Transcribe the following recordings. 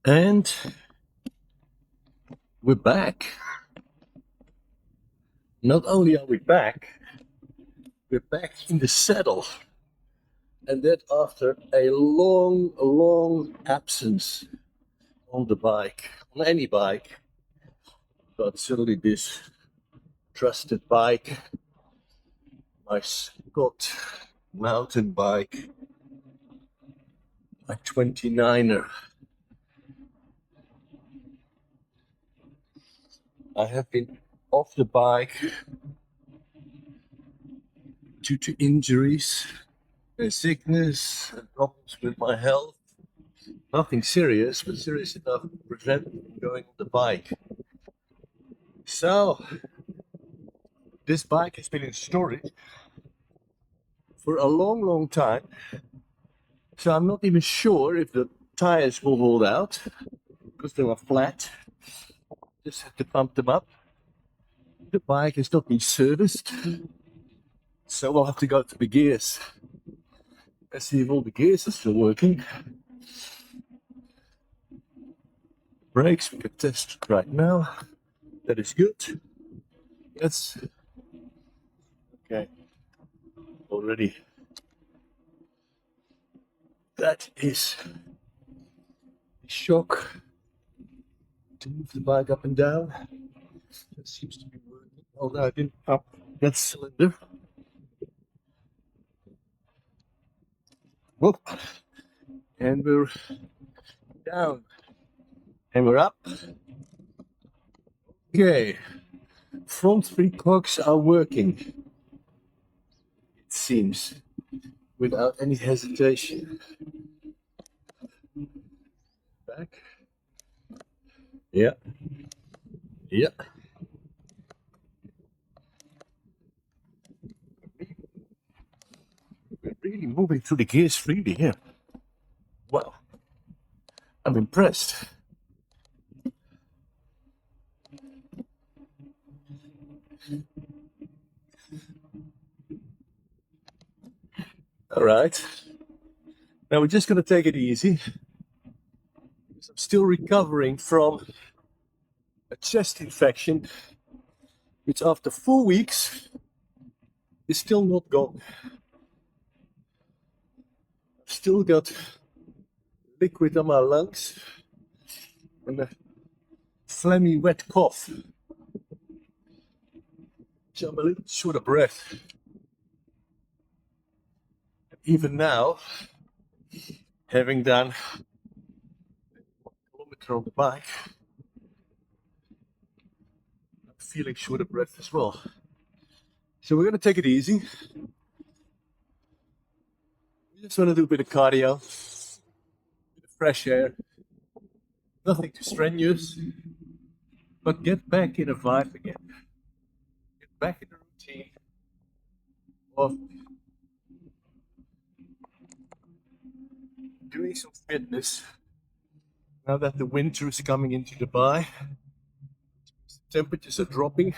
And we're back. Not only are we back, we're back in the saddle. And that after a long absence on the bike, on any bike. But certainly this trusted bike, my Scott mountain bike, my 29er. I have been off the bike due to injuries, sickness, and problems with my health. Nothing serious, but serious enough to prevent me from going on the bike. So, this bike has been in storage for a long time. So I'm not even sure if the tires will hold out because they were flat. Just had to pump them up. The bike has not been serviced, so we'll have to go to the gears. Let's see if all the gears are still working. Brakes we can test right now. That is good. Yes. Okay. Already. That is the shock to move the bike up and down. That seems to be working. Although I didn't pump that cylinder. Whoop. And we're down. And we're up. Okay. Front three cogs are working. It seems. Without any hesitation. Back. Yeah. Yeah. We're really moving through the gears freely here. Wow. I'm impressed. All right. Now we're just going to take it easy. I'm still recovering from a chest infection, which after 4 weeks is still not gone. I've still got liquid on my lungs and a phlegmy wet cough. So I'm a little short of breath. Even now, having done 1 kilometer on the bike, I'm feeling short of breath as well. So we're going to take it easy. We just want to do a bit of cardio, a bit of fresh air, nothing too strenuous, but get back in a vibe again. Get back in the routine of doing some fitness now that the winter is coming into Dubai. Temperatures are dropping.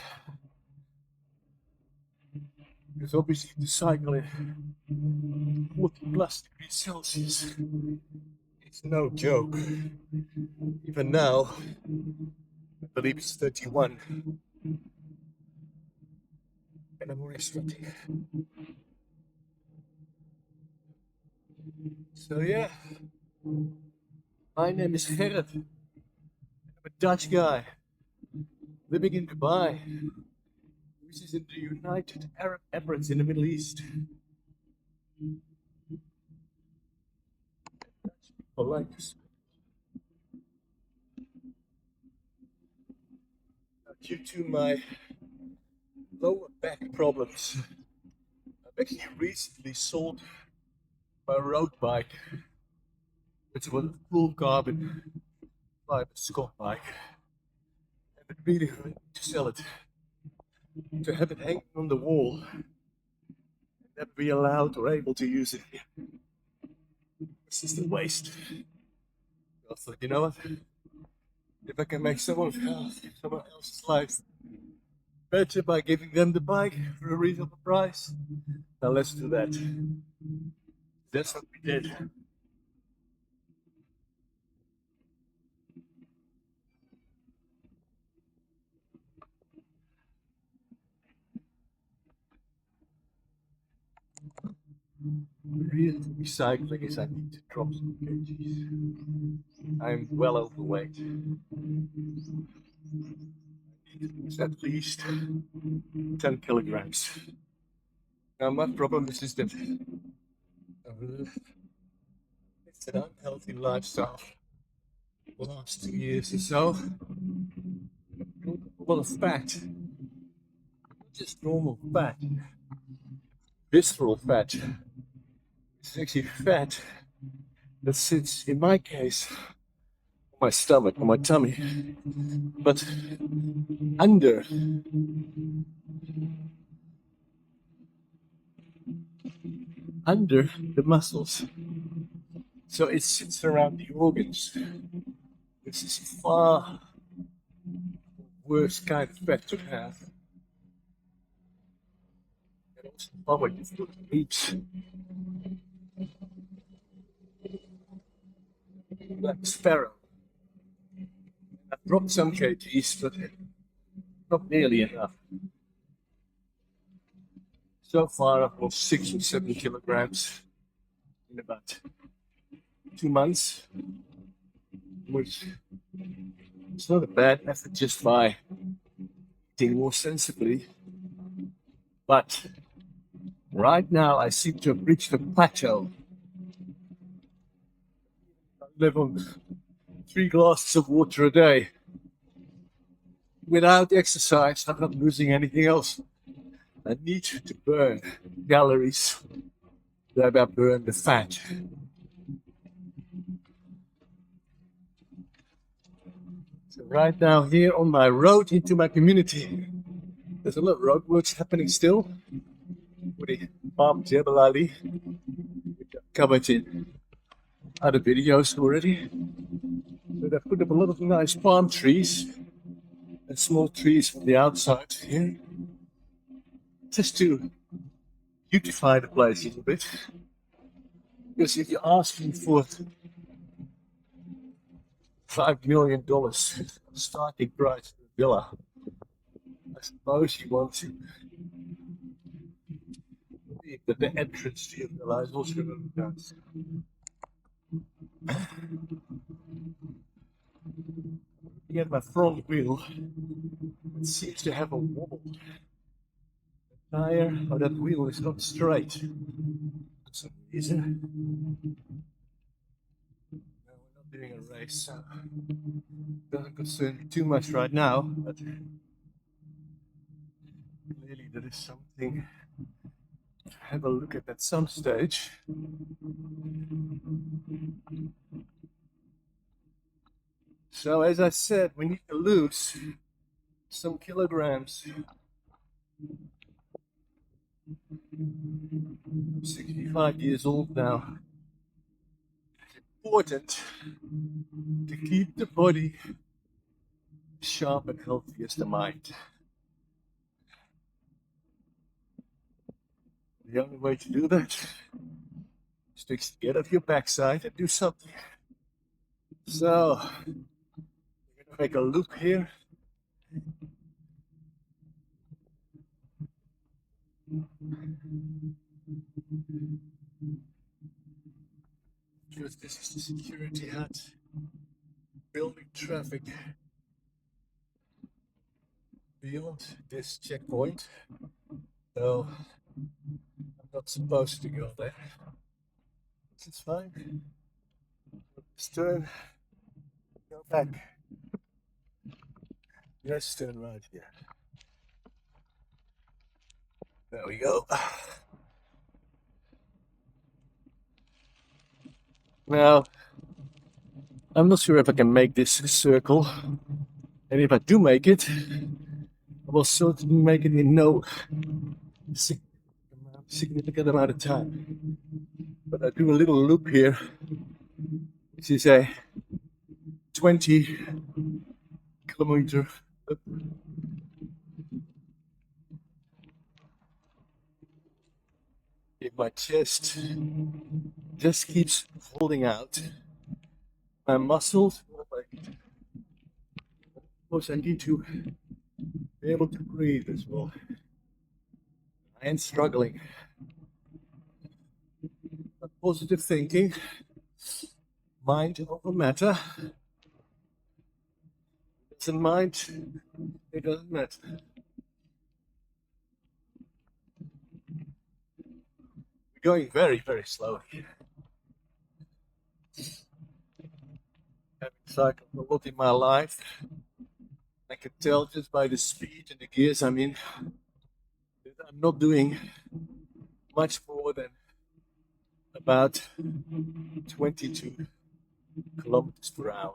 Because obviously the cycle in 40 plus degrees Celsius, it's no joke. Even now, I believe it's 31. And I'm already sweating. So yeah, my name is Gerrit. I'm a Dutch guy living in Dubai, which is in the United Arab Emirates in the Middle East. Dutch people like to sweat. Due to my lower back problems, I've actually recently sold my road bike, which was a full carbon fiber Scott bike, and I really wanted to sell it, to have it hanging on the wall, and never be allowed or able to use it. It's just a waste. I thought, you know what? If I can make someone else's life better by giving them the bike for a reasonable price, now let's do that. That's what we did. real recycling is I need to drop some kgs. I'm well overweight. I need to lose at least 10 kilograms. Now my problem is that it's an unhealthy lifestyle. The last 2 years or so, a lot of fat, not just normal fat, visceral fat. It's actually fat that sits, in my case, on my stomach, on my tummy, but under the muscles. So it sits around the organs. This is far worse kind of fat to have. And also power needs like sparrow. I've dropped some kgs, but not nearly enough. So far, I've lost 6 or 7 kilograms in about 2 months, which is not a bad effort just by eating more sensibly. But right now, I seem to have reached a plateau. I live on 3 glasses of water a day. Without exercise, I'm not losing anything else. I need to burn calories, thereby burn the fat. So right now, here on my road into my community, there's a lot of roadworks happening still. With the Palm Jebel Ali, which I've covered in other videos already. But I've put up a lot of nice palm trees and small trees from the outside here, just to beautify the place a little bit. Because if you ask me for $5 million starting price for a villa, I suppose you want to believe that the entrance to your villa is also going to be nice. Looking at my front wheel, it seems to have a wobble. The tire or that wheel is not straight. For some reason. No, we're not doing a race, so it doesn't concern me too much right now, but clearly there is something to have a look at some stage. So as I said, we need to lose some kilograms. I'm 65 years old now. It's important to keep the body sharp and healthy as the mind. The only way to do that is to get off your backside and do something. So, we're going to make a loop here. Because this is the security hut, building traffic beyond this checkpoint. So, I'm not supposed to go there. It's fine. Just turn, go back. Just turn right here. There we go. Now, I'm not sure if I can make this circle, and if I do make it, I will certainly make it in no significant amount of time. But I do a little loop here, which is a 20-kilometer loop. If my chest just keeps holding out, my muscles, of course I need to be able to breathe as well. I am struggling. positive thinking, mind over matter. Doesn't mind, it doesn't matter. We're going very, very slowly. Having cycled a lot in my life, I can tell just by the speed and the gears I'm in that I'm not doing much more than about 22 kilometers per hour.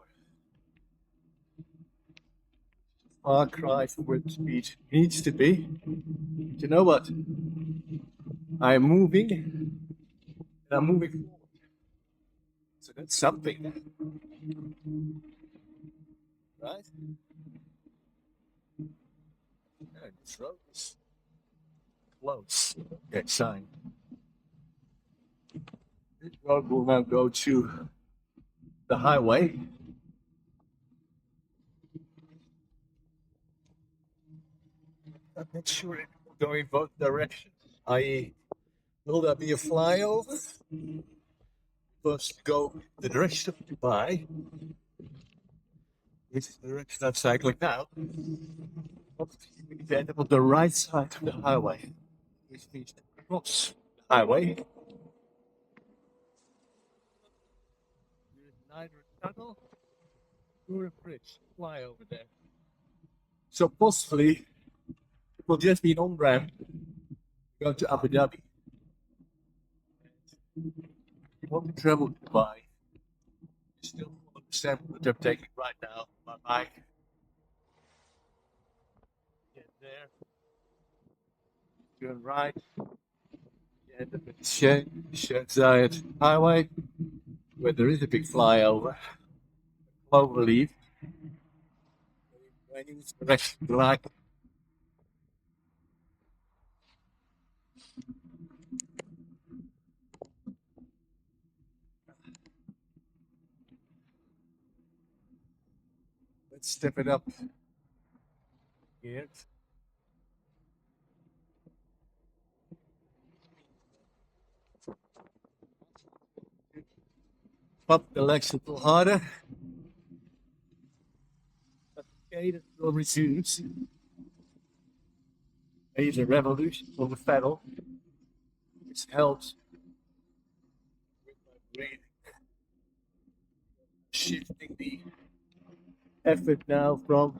Far cry from where the speed needs to be. But you know what? I'm moving, and I'm moving forward. So that's something, right? Yeah, this road is close. Okay, sign. This road will now go to the highway. I'm not sure it will go in both directions. I.e., will there be a flyover? First go the direction of Dubai, which is the direction I'm cycling now. We need to end up on the right side of the highway, which means to cross the highway. There's neither a tunnel nor a bridge flyover there. So possibly it will just be an on-ramp to go to Abu Dhabi. If you want to travel to Dubai, you still understand what I'm taking right now. My bike. Get there. Turn right. You end up at the Sheikh Zayed Highway, where there is a big flyover. Cloverleaf. When you direction like let's step it up here. Pump the legs a little harder. But the cadence will reduce. There's a revolution on the pedal, which helps with my breathing. Shifting the effort now from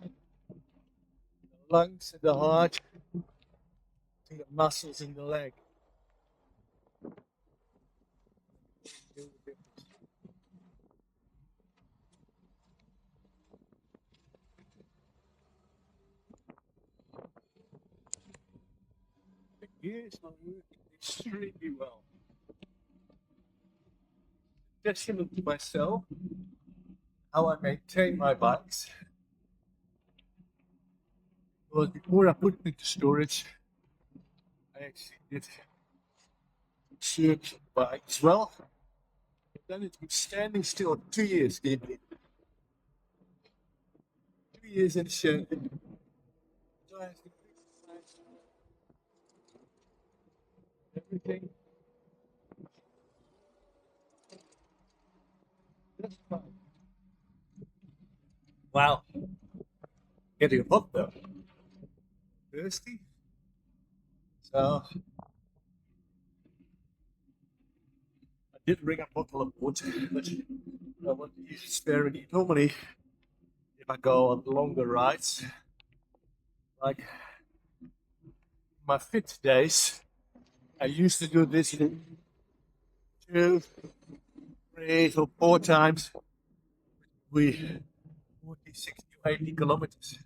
the lungs and the heart to the muscles in the leg. The gears are working extremely well. Testament to myself, how I maintain my bikes. Because before I put it into storage, I actually did search bikes as well. Then it's been standing still 2 years, deeply. 2 years in the shed. So I have to fix everything. That's fine. Wow. Getting hot though. Thirsty. So I did bring a bottle of water, but I want to use it sparingly. Normally, if I go on longer rides, like my fit days, I used to do this in 2, 3, or 4 times. We 40, 60, 80 kilometers.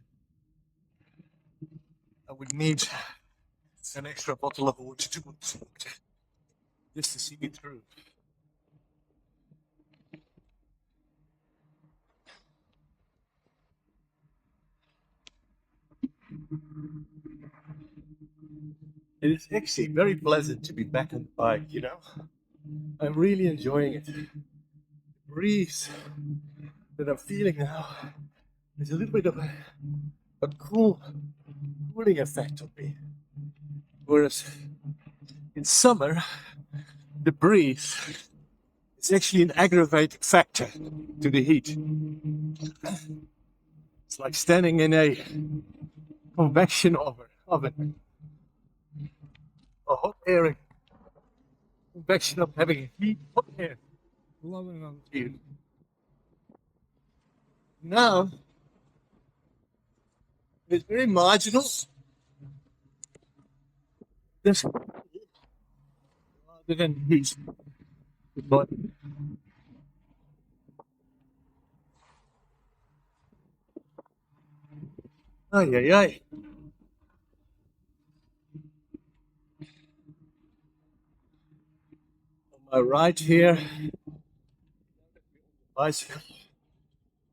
I would need an extra bottle of water to just to see it through. It is actually very pleasant to be back on the bike, you know. I'm really enjoying it. The breeze that I'm feeling now is a little bit of a cooling effect on me. Whereas in summer, the breeze It's actually an aggravating factor to the heat. It's like standing in a convection oven. A hot air convection of having heat, hot air blowing on you. Now, it's very marginal. This rather than heat. But ay ay ay. On my right here, bicycle.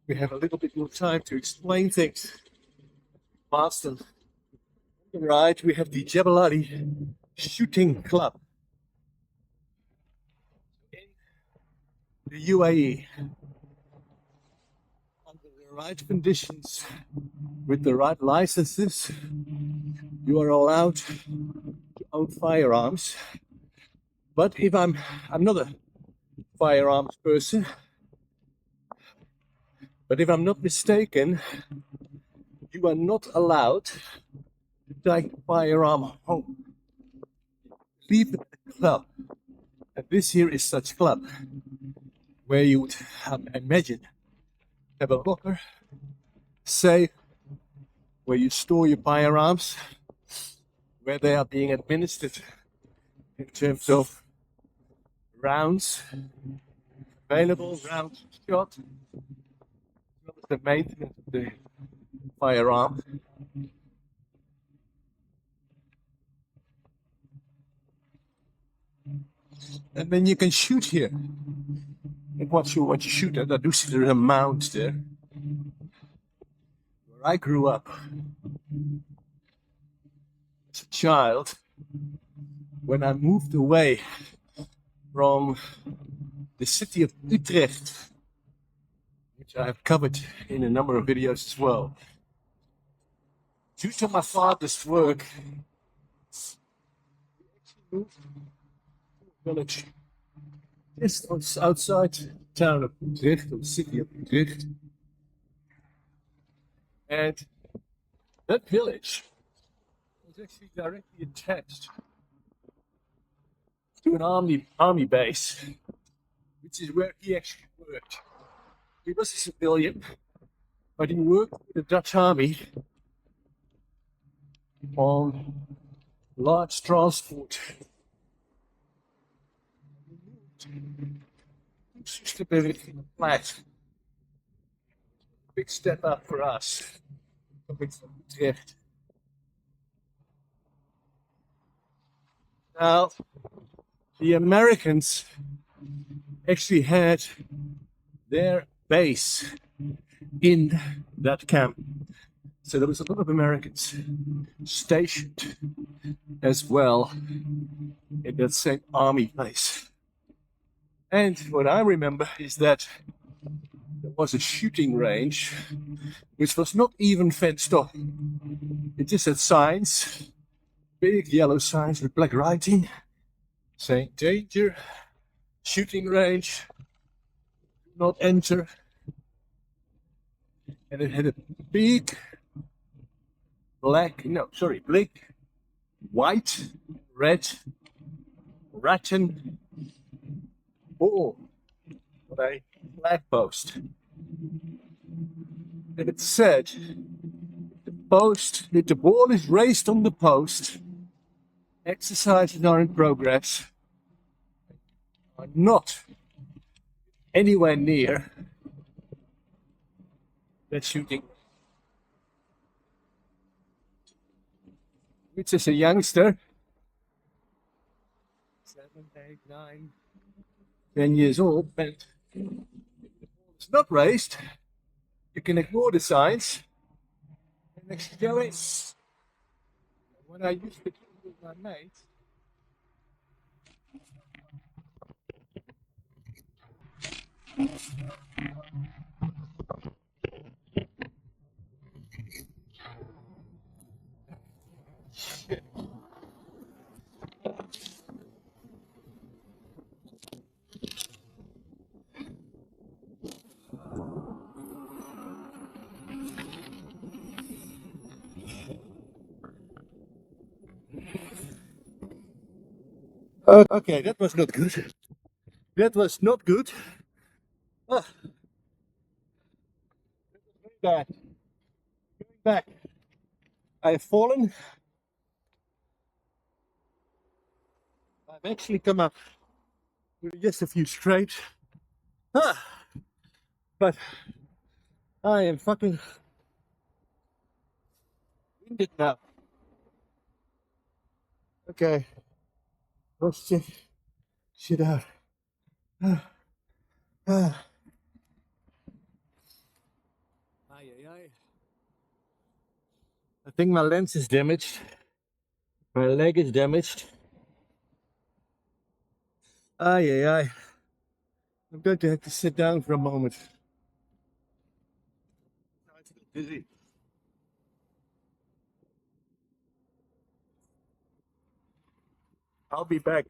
We have a little bit more time to explain things. Faster. On the right, we have the Jebel Shooting Club in the UAE. Under the right conditions, with the right licenses, you are allowed to own firearms. But if I'm not a firearms person, but if I'm not mistaken, you are not allowed to take a firearm home. Leave the club. And this here is such club where you would imagine have a locker, safe, where you store your firearms, where they are being administered in terms of rounds, available rounds shot, as well as the maintenance of the firearm. And then you can shoot here. I'm not sure what you shoot at. I do see there are mounds there. Where I grew up as a child, when I moved away from the city of Utrecht, which I have covered in a number of videos as well, due to my father's work, we actually moved to a village just outside the town of Utrecht, or the city of Utrecht. And that village was actually directly attached to an army base, which is where he actually worked. He was a civilian, but he worked with the Dutch army on large transport. Flat. Big step up for us. Coming from Utrecht. Now, the Americans actually had their base in that camp. So there was a lot of Americans stationed as well in that same army base. And what I remember is that there was a shooting range which was not even fenced off. It just had signs, big yellow signs with black writing saying danger, shooting range, do not enter. And it had a big white, red, rattan ball on a flag post. And it said, if the ball is raised on the post, exercises are in progress, are not anywhere near that shooting. Which is a youngster, 7, 8, 9, 10 years old, and it's not raised. You can ignore the signs and actually go in. When I used to do with my mates, Okay, that was not good. That was not good. Ah, very bad. Going back. I have fallen. I've actually come up with just a few scrapes. Ah, but I am fucking winded now. Okay, let's check shit out. Ah, ah. Ay, ay, ay. I think my lens is damaged. My leg is damaged. Ay, ay, ay. I'm going to have to sit down for a moment. I feel dizzy. I'll be back.